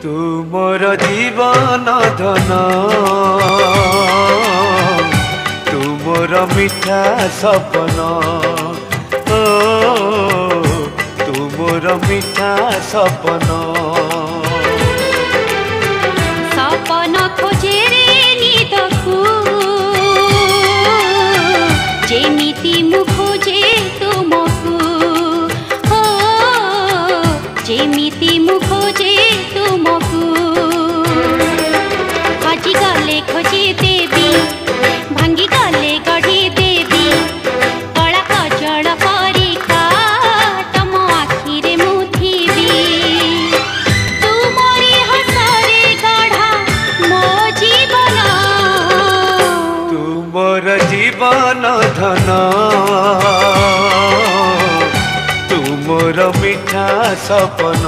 तुमर जीवन धन तुमर मिठा सपन ओ तुमर मिठा सपन सपन खोजे रे निदकु जेमिति मु खोजे तुमकु हो जेमिति मु खोजे तुमकु हजी गले खोजे देवी भांगी गले गढ़ी देवी कला कजल परिका तम आखिरे मु थिबी तुमरी हसरे गढ़ा मो जीवन तुमर जीवन धन तुमर मिठा सपन।